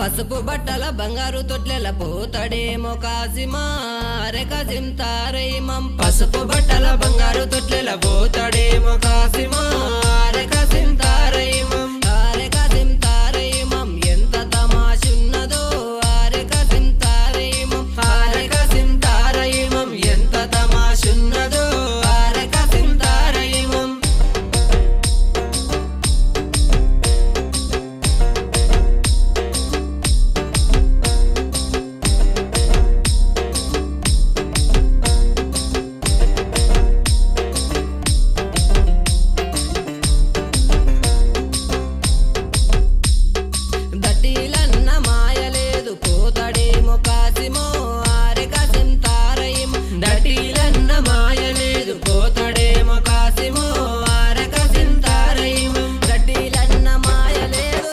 పసుపు బట్టల బంగారు తొట్లెల పోతాడేమో కాసిమా రే కాసిం తారైమం పసుపు బట్టల బంగారు తొట్లెల పోతాడేమో కాసిమా రే కాసిం తారైమం